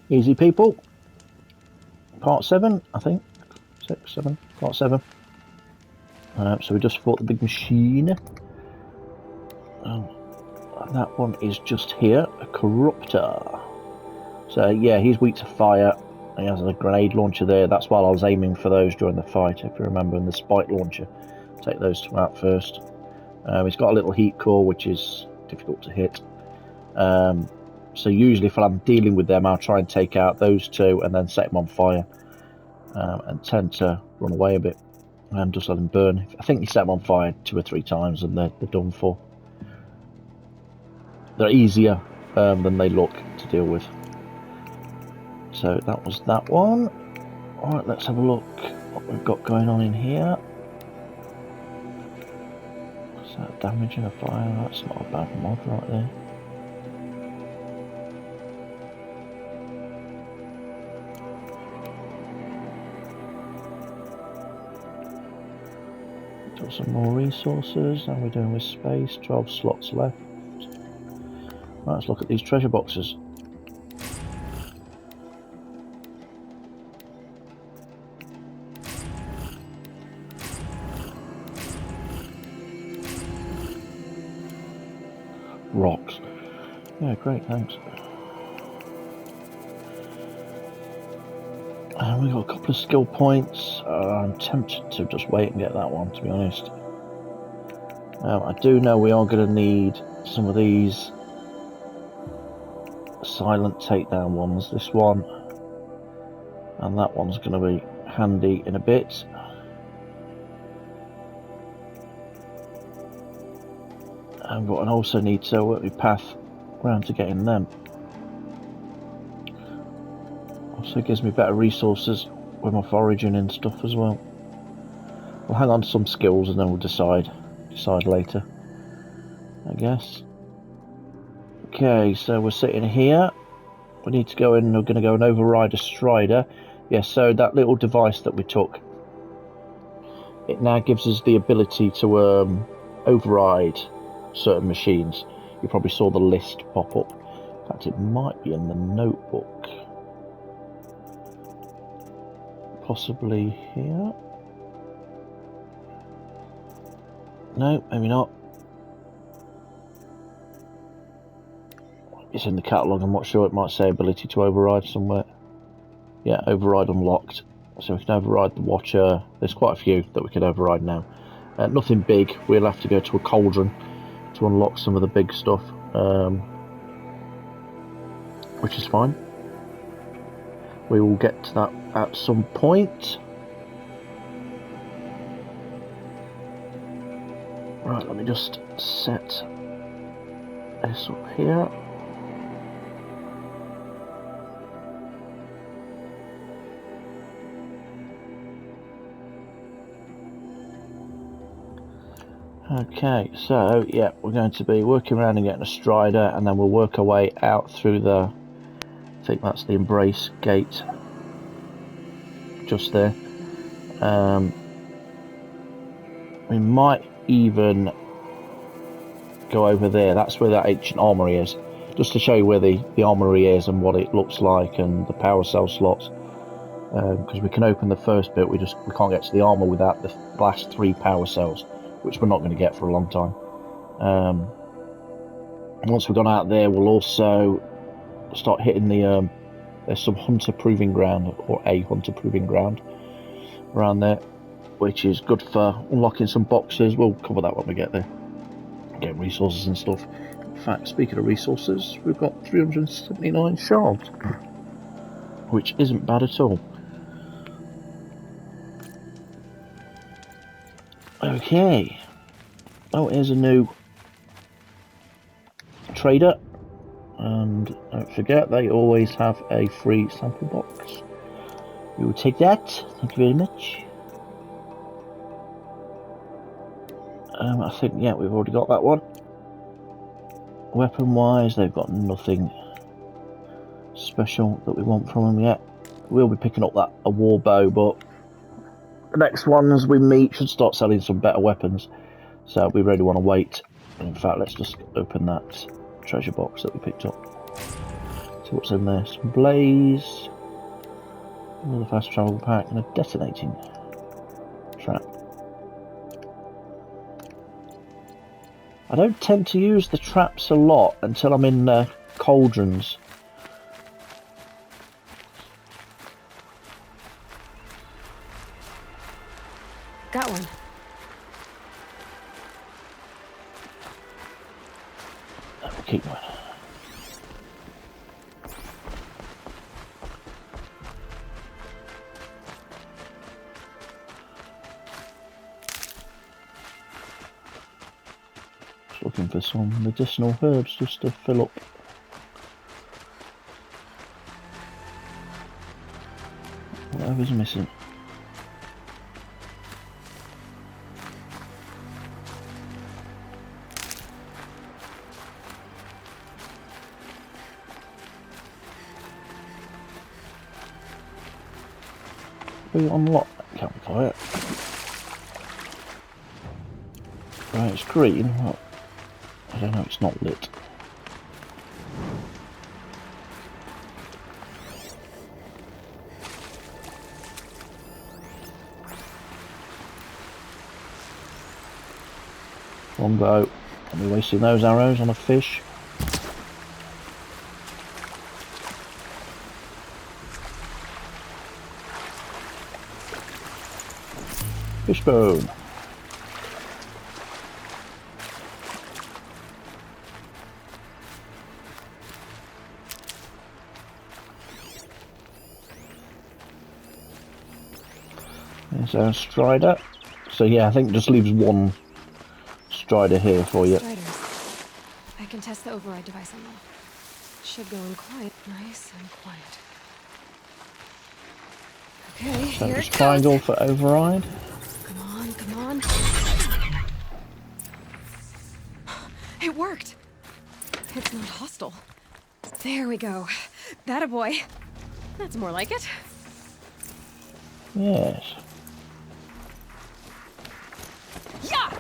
Easy people. Part 7, I think. 6, 7, part 7. So we just fought the big machine. That one is just here, a Corruptor. So yeah, he's weak to fire. He has a grenade launcher there. That's why I was aiming for those during the fight, if you remember, in the spike launcher. Take those two out first. He's got a little heat core, which is difficult to hit. So usually if I'm dealing with them, I'll try and take out those two and then set them on fire. And tend to run away a bit and just let them burn. I think you set them on fire 2 or 3 times and they're done for. They're easier than they look to deal with. So that was that one. Alright, let's have a look what we've got going on in here. Is that damaging a fire? That's not a bad mod right there. Got some more resources. How are we doing with space? 12 slots left. Right, let's look at these treasure boxes. Rocks. Yeah, great, thanks. And we got a couple of skill points. I'm tempted to just wait and get that one, to be honest. I do know we are going to need some of these silent takedown ones. This one and that one's going to be handy in a bit. But I also need to work my path around to getting them. Also gives me better resources with my foraging and stuff as well. We'll hang on to some skills and then we'll decide later, I guess. Okay, so we're sitting here. We need to go in. We're going to go and override a Strider. Yeah, so that little device that we took, it now gives us the ability to override certain machines. You probably saw the list pop up. In fact, it might be in the notebook. Possibly here. No, maybe not. It's in the catalogue, I'm not sure. It might say ability to override somewhere. Yeah, override unlocked. So we can override the Watcher. There's quite a few that we can override now. Nothing big. We'll have to go to a cauldron to unlock some of the big stuff, which is fine. We will get to that at some point. Right, let me just set this up here. Okay, so yeah, we're going to be working around and getting a Strider, and then we'll work our way out through the, I think that's the Embrace gate, just there. We might even go over there. That's where that ancient armory is, just to show you where the armory is and what it looks like and the power cell slots. Because we can open the first bit, we can't get to the armor without the last 3 power cells, which we're not going to get for a long time. Once we've gone out there, we'll also start hitting the there's some hunter proving ground, or a hunter proving ground around there, which is good for unlocking some boxes. We'll cover that when we get there, get resources and stuff. In fact, speaking of resources, we've got 379 shards, which isn't bad at all. Okay. Oh, here's a new trader, and don't forget they always have a free sample box. We will take that. Thank you very much. I think, yeah, we've already got that one. Weapon wise, they've got nothing special that we want from them yet. We'll be picking up a war bow, but the next ones we meet should start selling some better weapons, so we really want to wait. In fact, let's just open that treasure box that we picked up. See what's in there. Some blaze, another fast travel pack, and a detonating trap. I don't tend to use the traps a lot until I'm in cauldrons. Got one. I will keep one. Just looking for some medicinal herbs just to fill up. Whatever's missing. We unlock that campfire. Right, it's green. Well, I don't know, it's not lit. Longbow. I'll be wasting those arrows on a fish. Fishbone. There's our strider. So yeah, I think it just leaves one strider here for you. Striders. I can test the override device on them. Should go in quiet. Nice and quiet. Okay, So here just it triangle goes. for override. Come on, come on. It worked. It's not hostile. There we go. That a boy. That's more like it. Yes. Yeah!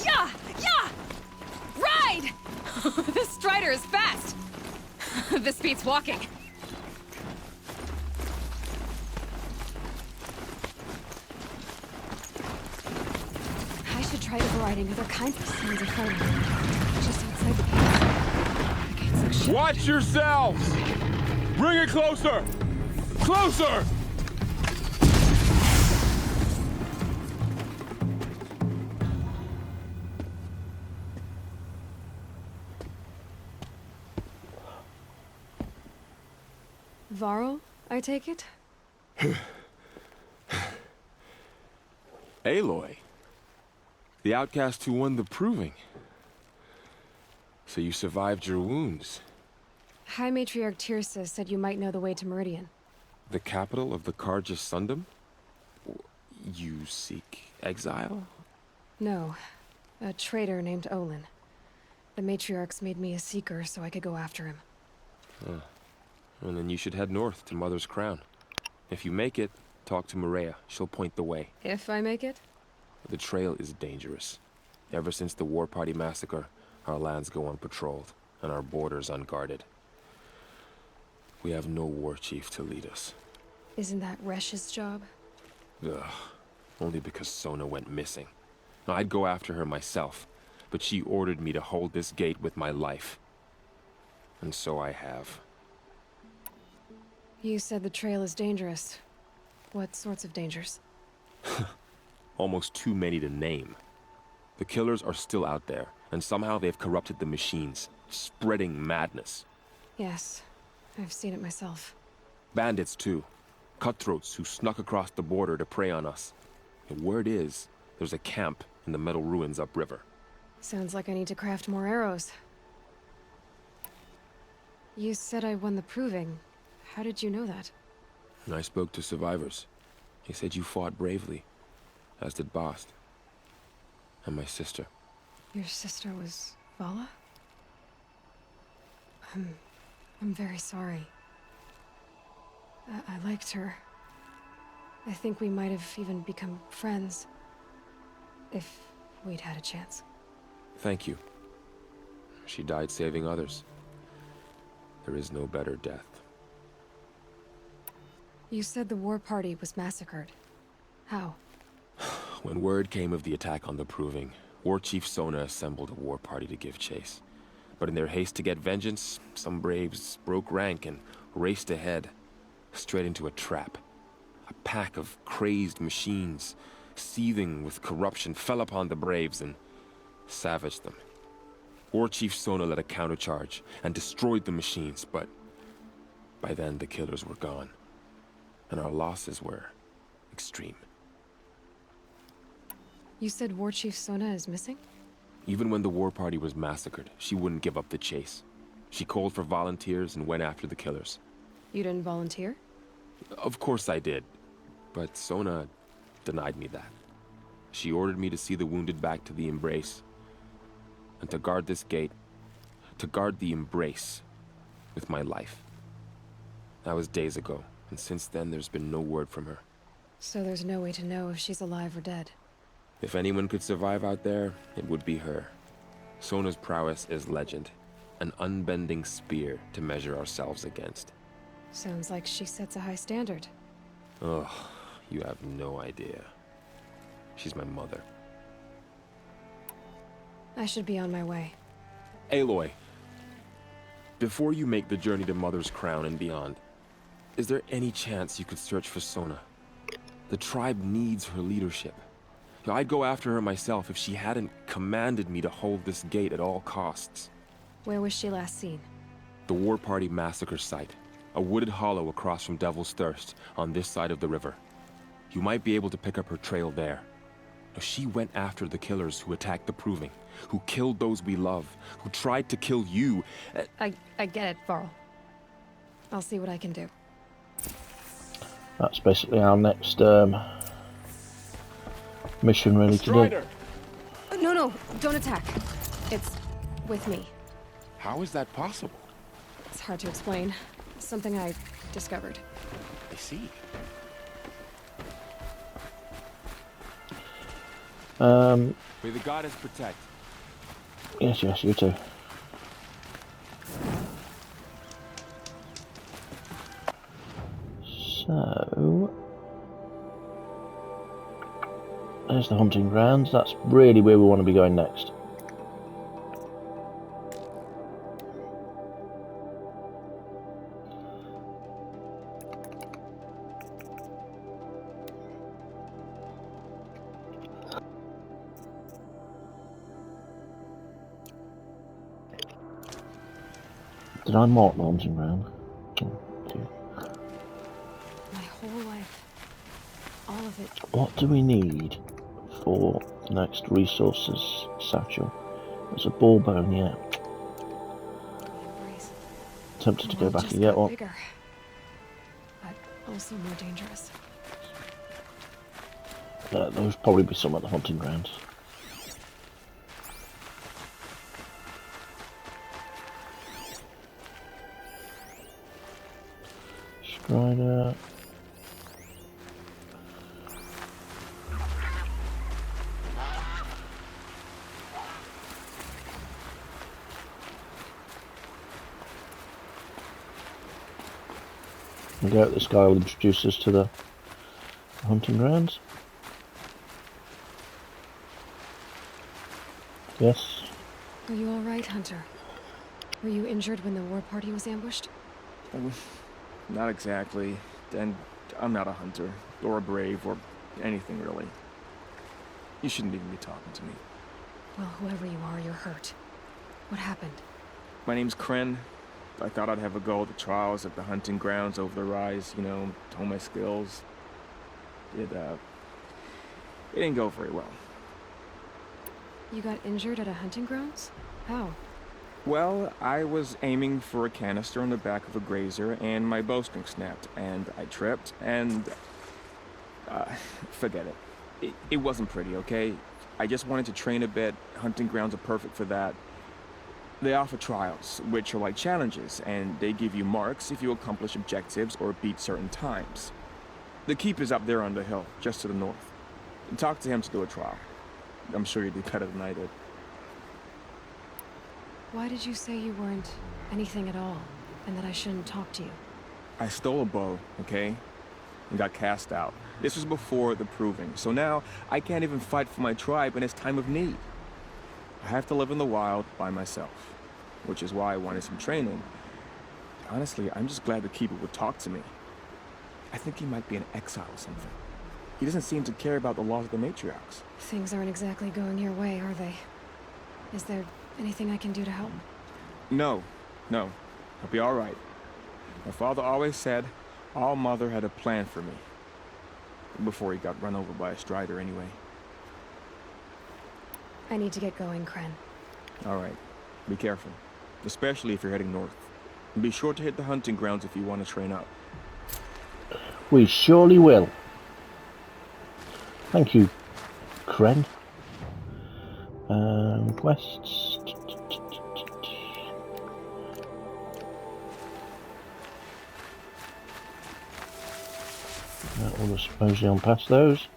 Yeah! Yeah! Ride! This strider is fast. This beats walking. I should try overriding other kinds of sounds of fighting. Just outside the gates. The gates look shut. Watch yourselves! Bring it closer! Closer! Varl, I take it? Aloy. The outcast who won the proving. So you survived your wounds. High Matriarch Tirsa said you might know the way to Meridian. The capital of the Carja Sundom? You seek exile? No, a traitor named Olin. The Matriarchs made me a seeker so I could go after him. Well, then you should head north to Mother's Crown. If you make it, talk to Maria. She'll point the way. If I make it? The trail is dangerous. Ever since the War Party massacre, our lands go unpatrolled, and our borders unguarded. We have no war chief to lead us. Isn't that Resh's job? Ugh. Only because Sona went missing. I'd go after her myself, but she ordered me to hold this gate with my life. And so I have. You said the trail is dangerous. What sorts of dangers? Almost too many to name. The killers are still out there, and somehow they've corrupted the machines, spreading madness. Yes, I've seen it myself. Bandits, too. Cutthroats who snuck across the border to prey on us. And word is, there's a camp in the metal ruins upriver. Sounds like I need to craft more arrows. You said I won the proving. How did you know that? I spoke to survivors. They said you fought bravely, as did Bast. And my sister. Your sister was Vala? I'm very sorry. I liked her. I think we might have even become friends. If we'd had a chance. Thank you. She died saving others. There is no better death. You said the war party was massacred. How? When word came of the attack on the Proving, War Chief Sona assembled a war party to give chase. But in their haste to get vengeance, some braves broke rank and raced ahead, straight into a trap. A pack of crazed machines, seething with corruption, fell upon the braves and savaged them. War Chief Sona led a countercharge and destroyed the machines, but by then the killers were gone, and our losses were extreme. You said War Chief Sona is missing? Even when the war party was massacred, she wouldn't give up the chase. She called for volunteers and went after the killers. You didn't volunteer? Of course I did, but Sona denied me that. She ordered me to see the wounded back to the Embrace, and to guard this gate, to guard the Embrace with my life. That was days ago, and since then there's been no word from her. So there's no way to know if she's alive or dead. If anyone could survive out there, it would be her. Sona's prowess is legend, an unbending spear to measure ourselves against. Sounds like she sets a high standard. Ugh, you have no idea. She's my mother. I should be on my way. Aloy, before you make the journey to Mother's Crown and beyond, is there any chance you could search for Sona? The tribe needs her leadership. I'd go after her myself if she hadn't commanded me to hold this gate at all costs. Where was she last seen? The War Party massacre site. A wooded hollow across from Devil's Thirst, on this side of the river. You might be able to pick up her trail there. Now, she went after the killers who attacked the Proving, who killed those we love, who tried to kill you. I get it, Varl. I'll see what I can do. That's basically our next mission really to do. No, don't attack. It's with me. How is that possible? It's hard to explain. Something I discovered. I see. May the goddess protect. Yes, you too. So there's the hunting grounds. That's really where we want to be going next. Did I mark the hunting ground? Oh, dear. My whole life. All of it. What do we need for the next resources satchel? There's a ball bone, yeah. Embrace. Tempted to The go world back just and get got one. bigger, but also more dangerous. There'll probably be some at the hunting grounds. Strider. And go out, this guy will introduce us to the hunting grounds. Yes. Are you all right, Hunter? Were you injured when the war party was ambushed? Not exactly. And I'm not a hunter, or a brave, or anything really. You shouldn't even be talking to me. Well, whoever you are, you're hurt. What happened? My name's Kren. I thought I'd have a go at the trials at the hunting grounds over the rise, you know, hone my skills. It didn't go very well. You got injured at a hunting grounds? How? Well, I was aiming for a canister on the back of a grazer, and my bowstring snapped, and I tripped, and... forget it. It wasn't pretty, okay? I just wanted to train a bit. Hunting grounds are perfect for that. They offer trials, which are like challenges, and they give you marks if you accomplish objectives or beat certain times. The keep is up there on the hill, just to the north. Talk to him to do a trial. I'm sure you'd do better than I did. Why did you say you weren't anything at all? and that I shouldn't talk to you. I stole a bow, okay? And got cast out. This was before the proving, so now I can't even fight for my tribe in its time of need. I have to live in the wild by myself, which is why I wanted some training. Honestly, I'm just glad the Keeper would talk to me. I think he might be in exile or something. He doesn't seem to care about the laws of the matriarchs. Things aren't exactly going your way, are they? Is there anything I can do to help? No. I'll be all right. My father always said All Mother had a plan for me. Before he got run over by a strider, anyway. I need to get going, Kren. All right. Be careful. Especially if you're heading north. And be sure to hit the hunting grounds if you want to train up. We surely will. Thank you, Kren. Quests. We'll just mosey on past those.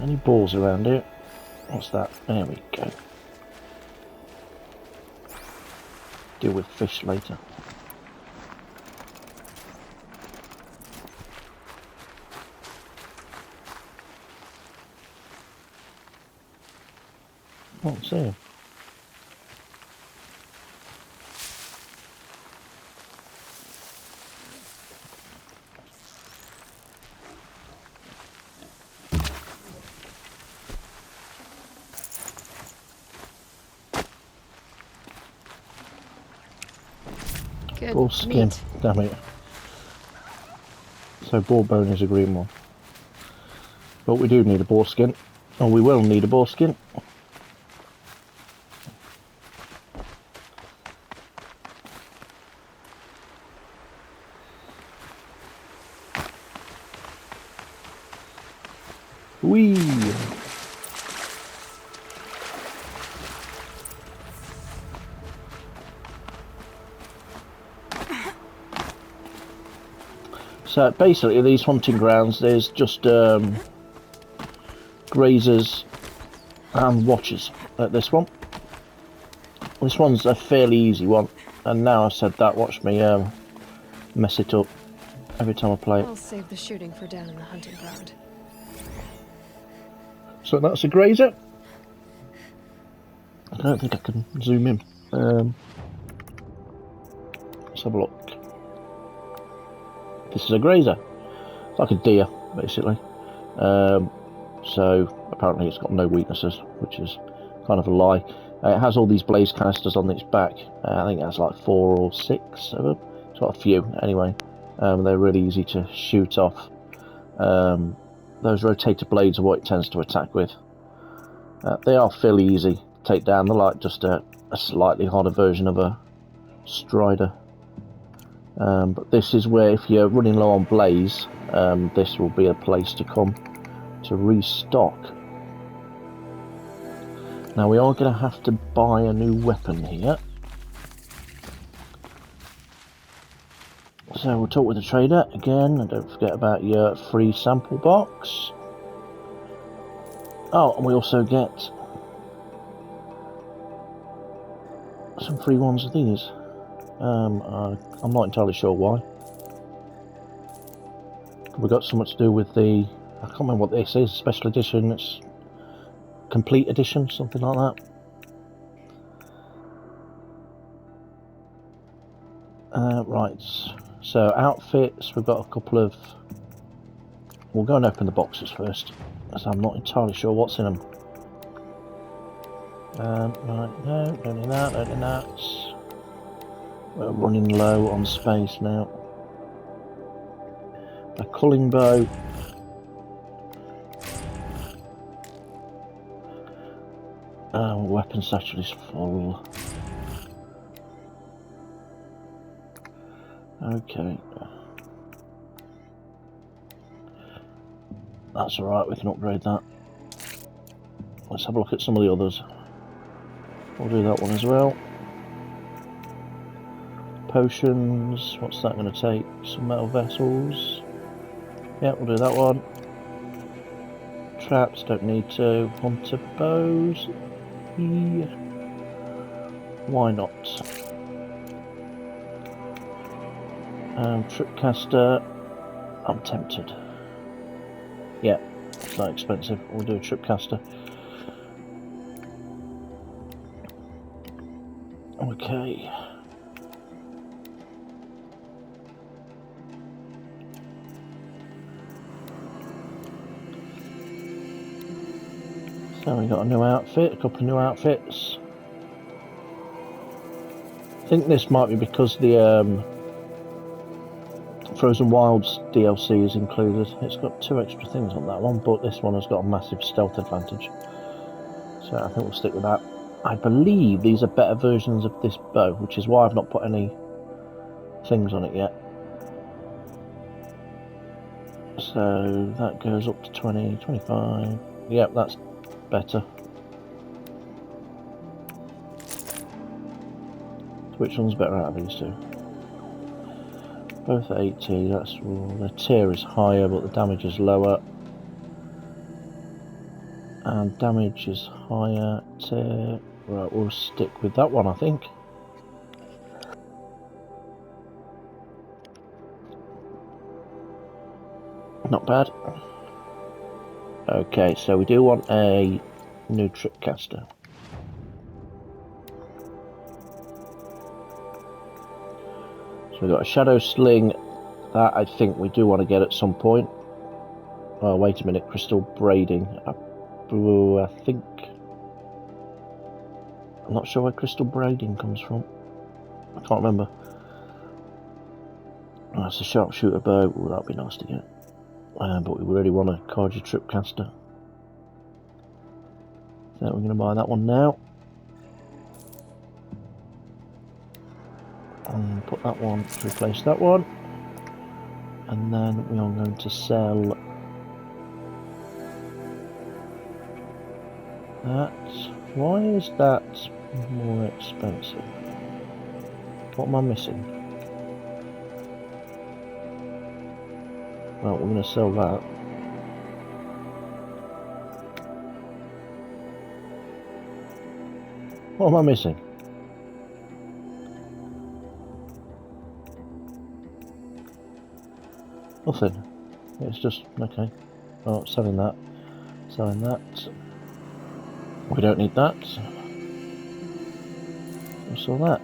Any balls around here? What's that? There we go. Deal with fish later. What's here? Good Boar skin. meat. Damn it. So boar bone is a green one. But we do need a boar skin. And we will need a boar skin. Whee! So basically these hunting grounds, there's just grazers and watchers at this one. This one's a fairly easy one, and now I've said that, watch me mess it up every time I play it. I'll save the shooting for down in the hunting ground. So that's a grazer. I don't think I can zoom in. Let's have a look. This is a grazer. It's like a deer, basically. So apparently it's got no weaknesses, which is kind of a lie. It has all these blaze canisters on its back. I think it has like 4 or 6 of them. It's got a few anyway. They're really easy to shoot off. Those rotator blades are what it tends to attack with. They are fairly easy to take down. They're like just a slightly harder version of a strider. But this is where, if you're running low on blaze, this will be a place to come to restock. Now we are going to have to buy a new weapon here. So we'll talk with the trader again, and don't forget about your free sample box. Oh, and we also get some free ones of these. I'm not entirely sure why. We got something to do with the, I can't remember what this is, special edition, it's complete edition, something like that. Right, so outfits, we've got a couple of, we'll go and open the boxes first, as I'm not entirely sure what's in them. Right, no, don't need that, don't need that. We're running low on space now. A culling bow. Weapon satchel is full. Okay. That's alright, we can upgrade that. Let's have a look at some of the others. We'll do that one as well. Potions, what's that going to take? Some metal vessels. Yeah, we'll do that one. traps, don't need to. Hunter bows. Yeah. Why not? Tripcaster. I'm tempted. Yeah, it's not expensive. We'll do a tripcaster. Okay. So we got a new outfit, a couple of new outfits. I think this might be because the Frozen Wilds DLC is included. It's got 2 extra things on that one, but this one has got a massive stealth advantage. So I think we'll stick with that. I believe these are better versions of this bow, which is why I've not put any things on it yet. So that goes up to 20, 25. Yep, that's better. Which one's better out of these two? Both 80, that's, well, the tier is higher but the damage is lower. And damage is higher, tier. Right, we'll stick with that one, I think. Not bad. Okay, so we do want a new tripcaster. So we've got a shadow sling. That I think we do want to get at some point. Oh, wait a minute, crystal braiding. I think... I'm not sure where crystal braiding comes from. I can't remember. Oh, that's a sharpshooter bow. Oh, that'd be nice to get. But we really want a Carja tripcaster. So we're going to buy that one now. And put that one to replace that one. And then we are going to sell that. Why is that more expensive? What am I missing? Well, we're going to sell that. What am I missing? Nothing. It's just, okay. Oh, selling that. Selling that. We don't need that. We'll sell that.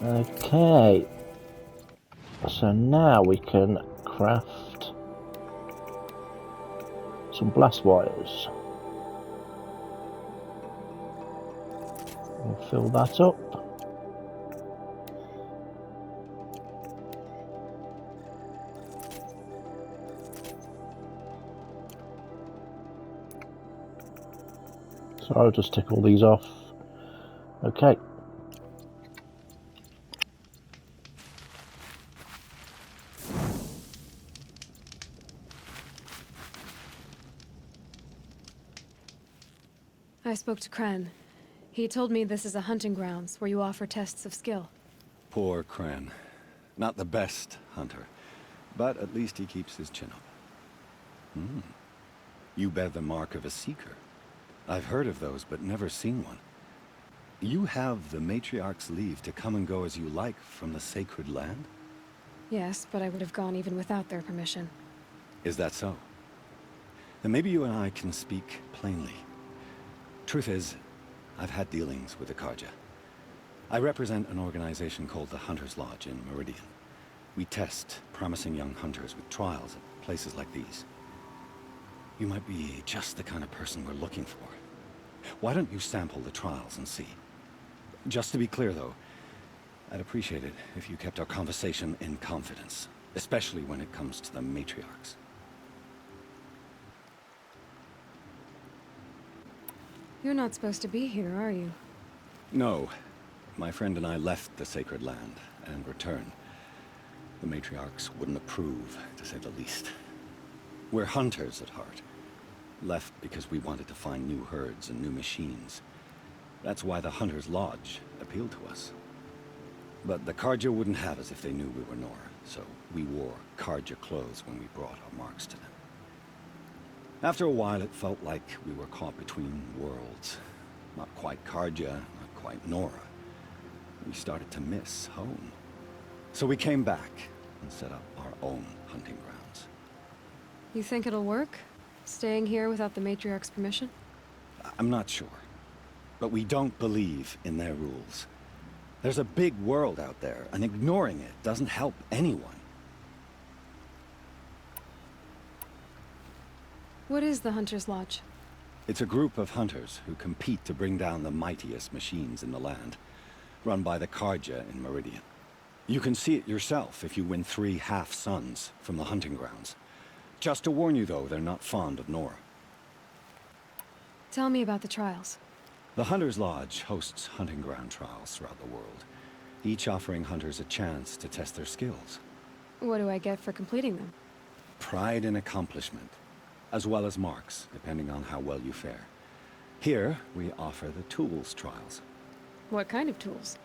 Okay. So now we can craft some blast wires. We'll fill that up. So I'll just tick all these off. Okay. I spoke to Kren. He told me this is a hunting grounds where you offer tests of skill. Poor Kren. Not the best hunter, but at least he keeps his chin up. You bear the mark of a seeker. I've heard of those, but never seen one. You have the Matriarch's leave to come and go as you like from the sacred land? Yes, but I would have gone even without their permission. Is that so? Then maybe you and I can speak plainly. Truth is, I've had dealings with the Carja. I represent an organization called the Hunter's Lodge in Meridian. We test promising young hunters with trials at places like these. You might be just the kind of person we're looking for. Why don't you sample the trials and see? Just to be clear, though, I'd appreciate it if you kept our conversation in confidence, especially when it comes to the matriarchs. You're not supposed to be here, are you? No. My friend and I left the sacred land and returned. The matriarchs wouldn't approve, to say the least. We're hunters at heart. Left because we wanted to find new herds and new machines. That's why the Hunter's Lodge appealed to us. But the Carja wouldn't have us if they knew we were Nora. so we wore Carja clothes when we brought our marks to them. After a while, it felt like we were caught between worlds. Not quite Carja, not quite Nora. We started to miss home. So we came back and set up our own hunting grounds. You think it'll work? Staying here without the matriarch's permission? I'm not sure. But we don't believe in their rules. There's a big world out there, and ignoring it doesn't help anyone. What is the Hunter's Lodge? It's a group of hunters who compete to bring down the mightiest machines in the land, run by the Carja in Meridian. You can see it yourself if you win 3 half-suns from the hunting grounds. Just to warn you, though, they're not fond of Nora. Tell me about the trials. The Hunter's Lodge hosts hunting ground trials throughout the world, each offering hunters a chance to test their skills. What do I get for completing them? Pride in accomplishment, as well as marks, depending on how well you fare. Here, we offer the tools trials. What kind of tools?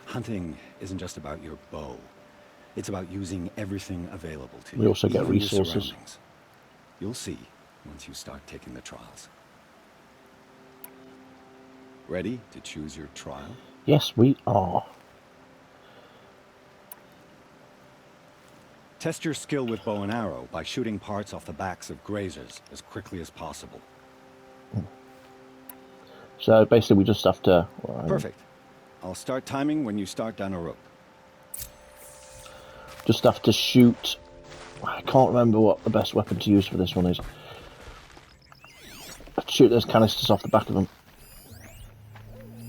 Hunting isn't just about your bow. It's about using everything available to you. We also get even your resources. surroundings. You'll see once you start taking the trials. Ready to choose your trial? Yes, we are. Test your skill with bow and arrow by shooting parts off the backs of grazers as quickly as possible. So basically we just have to... Perfect. I'll start timing when you start down a rope. Just have to shoot... I can't remember what the best weapon to use for this one is. I have to shoot those canisters off the back of them.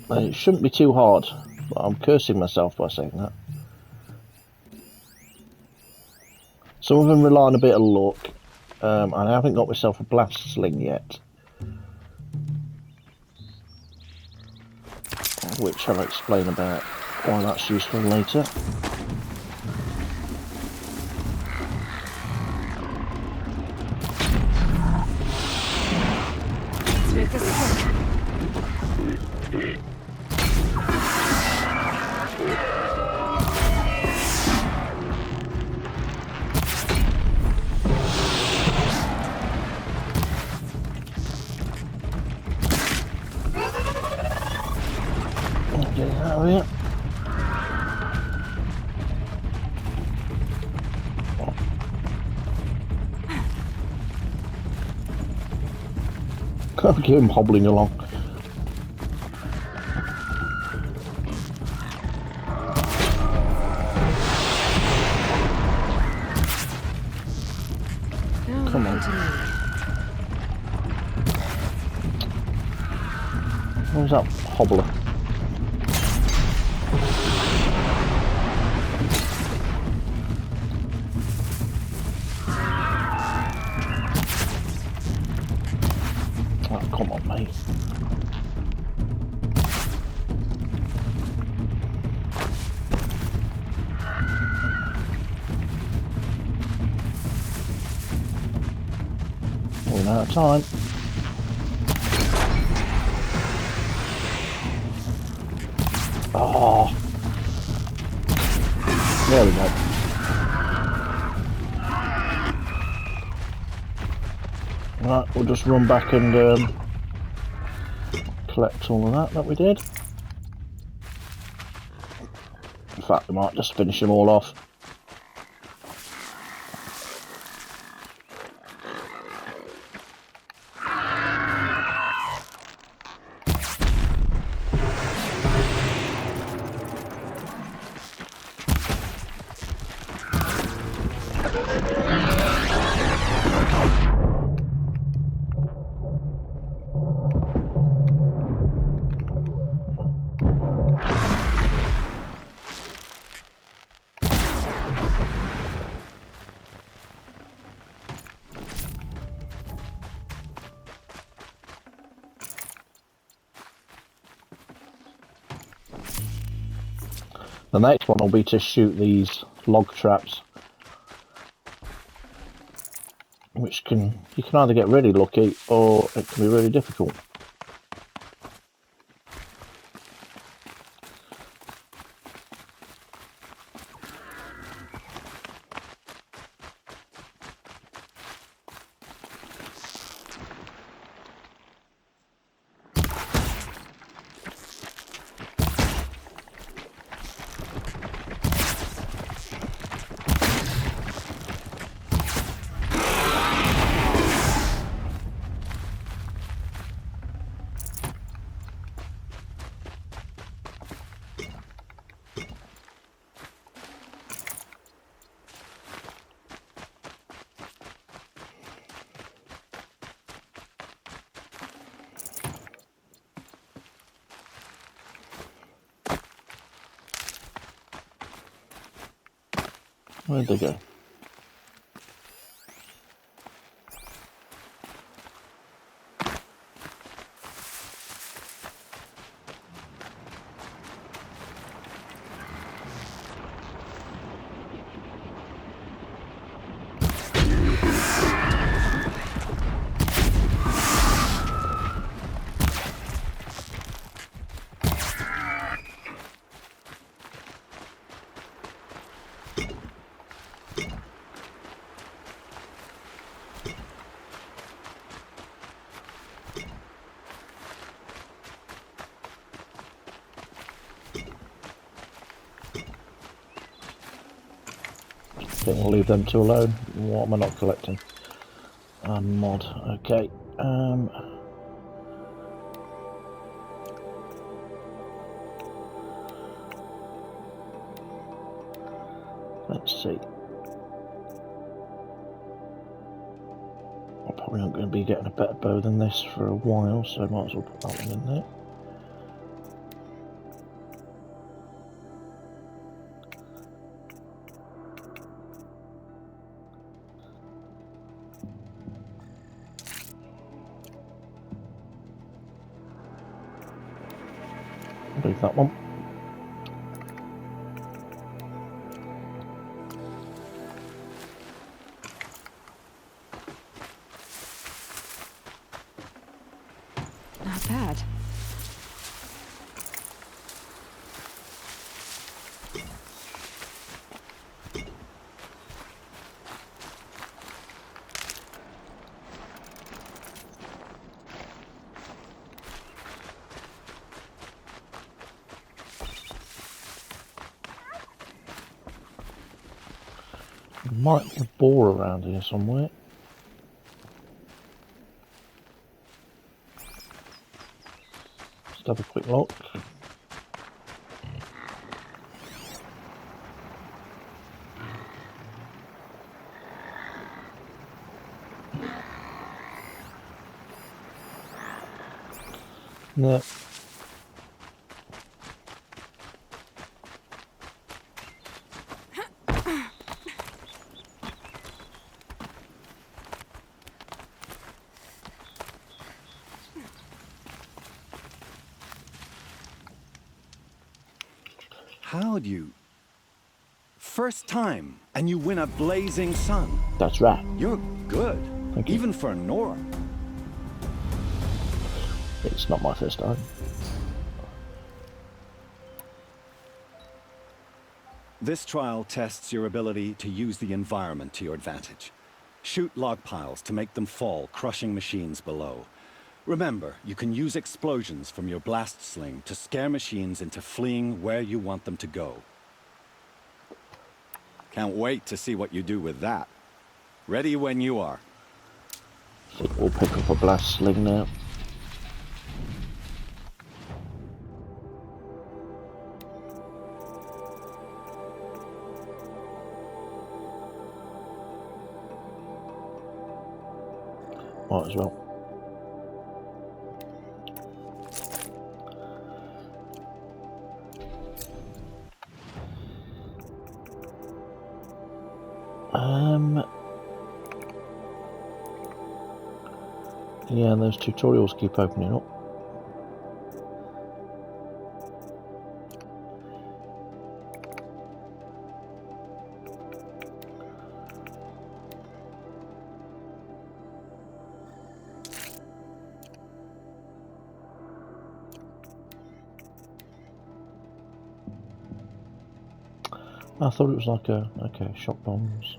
And it shouldn't be too hard, but I'm cursing myself by saying that. Some of them rely on a bit of luck, and I haven't got myself a blast sling yet. Which I'll explain about why that's useful later. Let's make this quick. Get it out of here. Can't keep him hobbling along. Now Come what on. to me? What was that hobbler? Oh, come on, mate. Running out of time. Oh. There we go. Right, we'll just run back and collect all of that we did. In fact, we might just finish them all off. The next one will be to shoot these log traps, which you can either get really lucky or it can be really difficult. Where'd they go? Okay, we'll leave them two alone. What am I not collecting? Mod. Okay. Let's see. I'm probably not going to be getting a better bow than this for a while, so I might as well put that one in there. Leave that one. Not bad. Might be a boar around here somewhere. Just have a quick look. No. How'd you? First time, and you win a blazing sun. That's right. You're good, Thank you. even for Nora. It's not my first time. This trial tests your ability to use the environment to your advantage. Shoot log piles to make them fall, crushing machines below. Remember, you can use explosions from your blast sling to scare machines into fleeing where you want them to go. Can't wait to see what you do with that. Ready when you are. So we'll pick up a blast sling now. Might as well. Yeah, and those tutorials keep opening up. I thought it was like okay, shock bombs.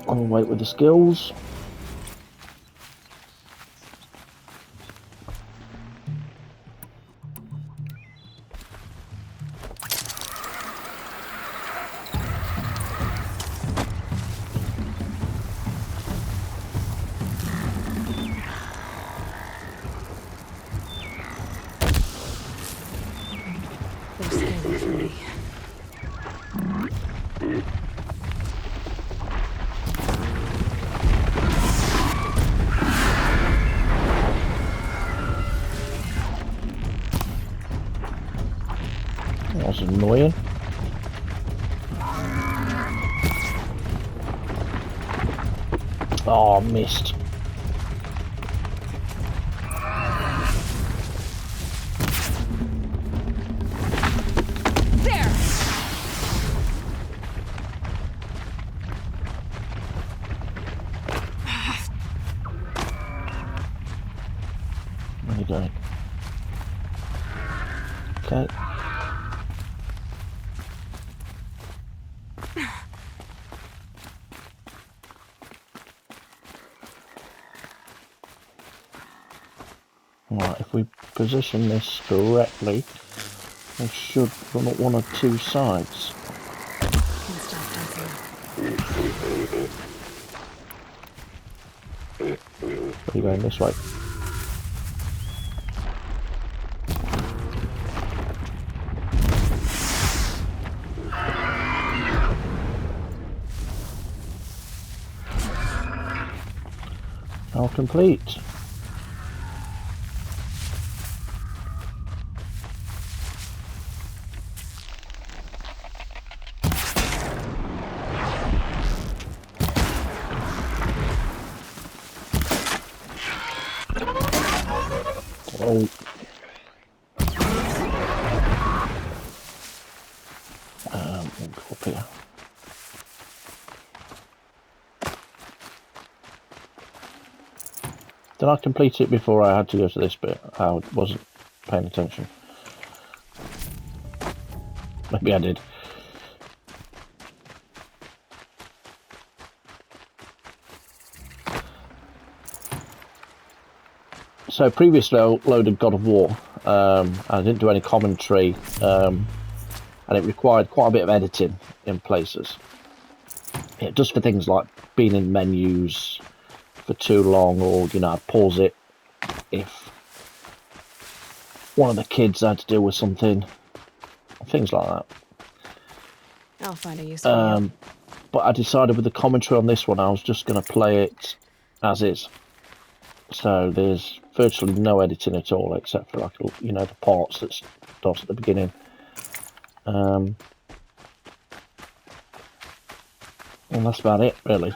I'll wait with the skills. They're scanning for me. annoying. Oh, missed. There! Where are you going? Okay. Right, if we position this correctly, we should run up one or two sides. Can stop dancing. Are you going this way? All complete. Oh. We'll go up here. Did I complete it before I had to go to this bit? I wasn't paying attention. Maybe I did. So previously I uploaded God of War. I didn't do any commentary, and it required quite a bit of editing in places. Just for things like being in menus for too long, or I'd pause it if one of the kids had to deal with something, things like that. I'll find a use for you. But I decided with the commentary on this one, I was just going to play it as is. So there's virtually no editing at all, except for the parts that start at the beginning. And that's about it, really.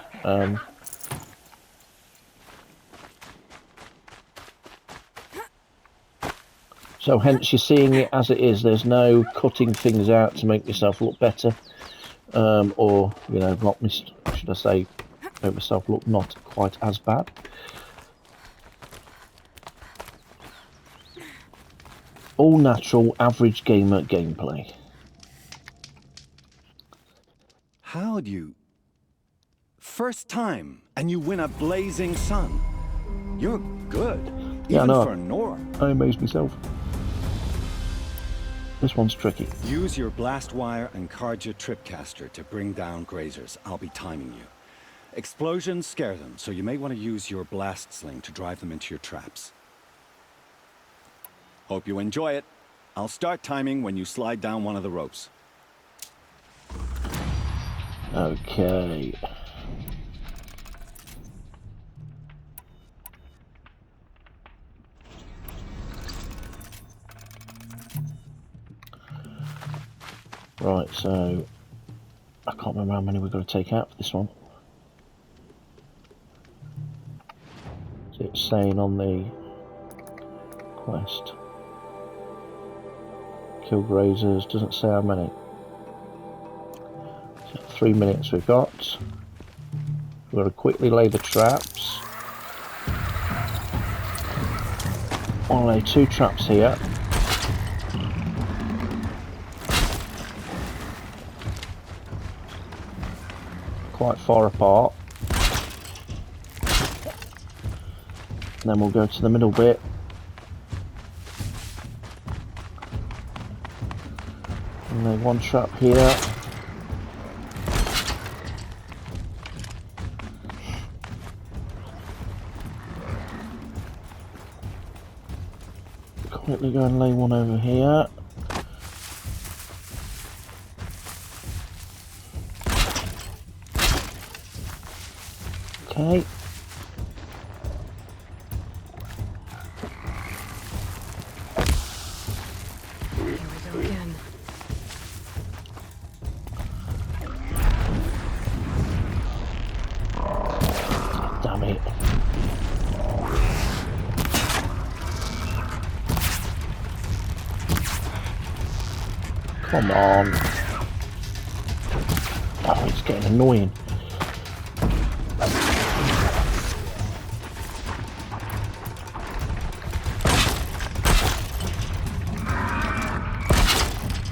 So hence you're seeing it as it is. There's no cutting things out to make yourself look better, or should I say, make myself look not quite as bad. All natural, average gamer gameplay. How'd you... First time, and you win a blazing sun. You're good, Yeah, even no, for Nora. I amazed myself. This one's tricky. Use your blast wire and Karja tripcaster to bring down grazers. I'll be timing you. Explosions scare them, so you may want to use your blast sling to drive them into your traps. Hope you enjoy it. I'll start timing when you slide down one of the ropes. Okay. Right, so I can't remember how many we've got to take out for this one. So it's saying on the quest. Kill grazers, doesn't say how many. So 3 minutes we've got. We've got to quickly lay the traps. I'll lay 2 traps here. Quite far apart. And then we'll go to the middle bit. And then 1 trap here. Quickly go and lay 1 over here. Okay. Here we go again. Come on. Oh, it's getting annoying.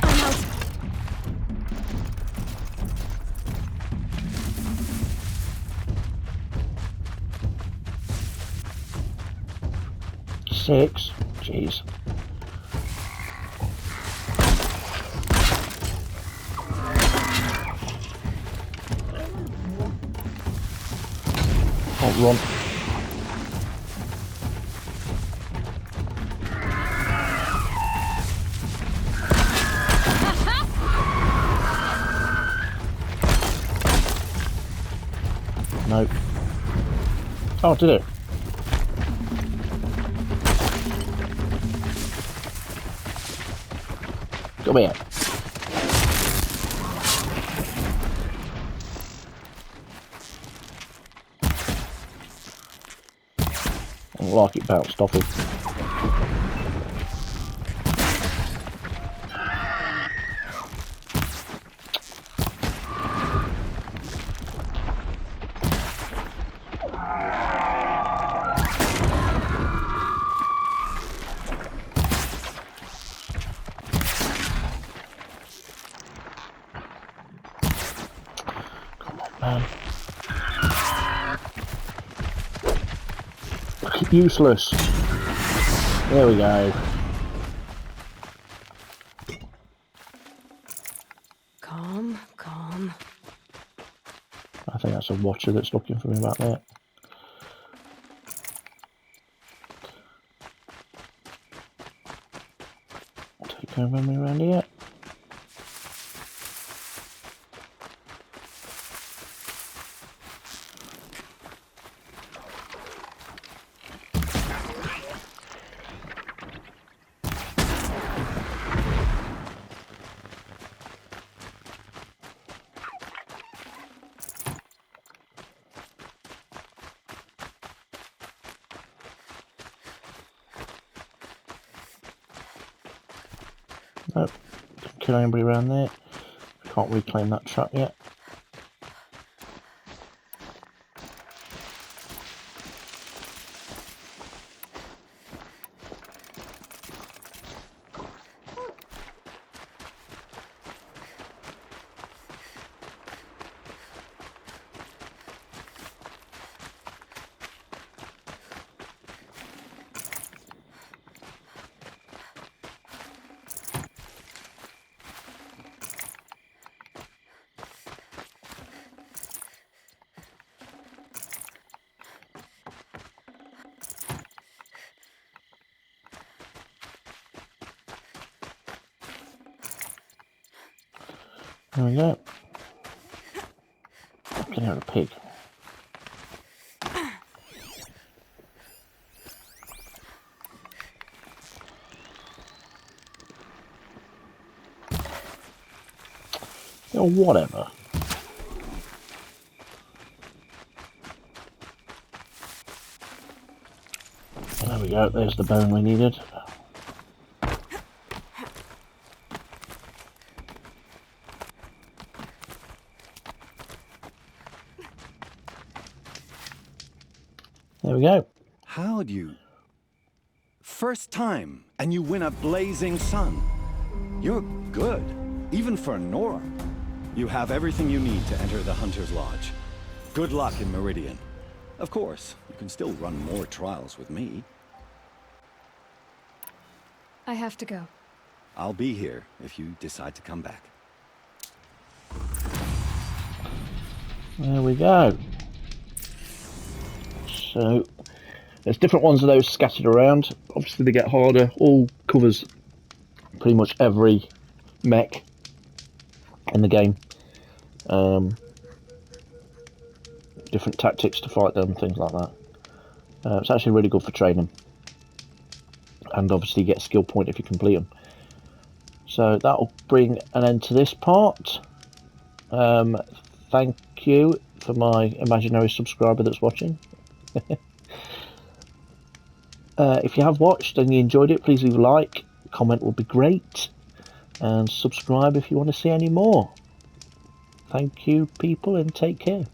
I'm out. Six. Jeez. Oh, run. No. Oh, did it? Come here. I don't like it bounced off him. Man. Useless. There we go. Calm, calm. I think that's a watcher that's looking for me back there. Take care of me around here. Nope, can't kill anybody around there. Can't reclaim that truck yet. There we go. Can hear a pig. Or whatever. There we go, there's the bone we needed. There we go. How'd you... First time, and you win a blazing sun. You're good, even for Nora. You have everything you need to enter the Hunter's Lodge. Good luck in Meridian. Of course, you can still run more trials with me. I have to go. I'll be here if you decide to come back. There we go. So, there's different ones of those scattered around. Obviously they get harder. All covers pretty much every mech in the game. Different tactics to fight them, things like that. It's actually really good for training. And obviously you get a skill point if you complete them. So that'll bring an end to this part. Thank you for my imaginary subscriber that's watching. If you have watched and you enjoyed it, please leave a like. Comment would be great. and subscribe if you want to see any more. Thank you, people, and take care.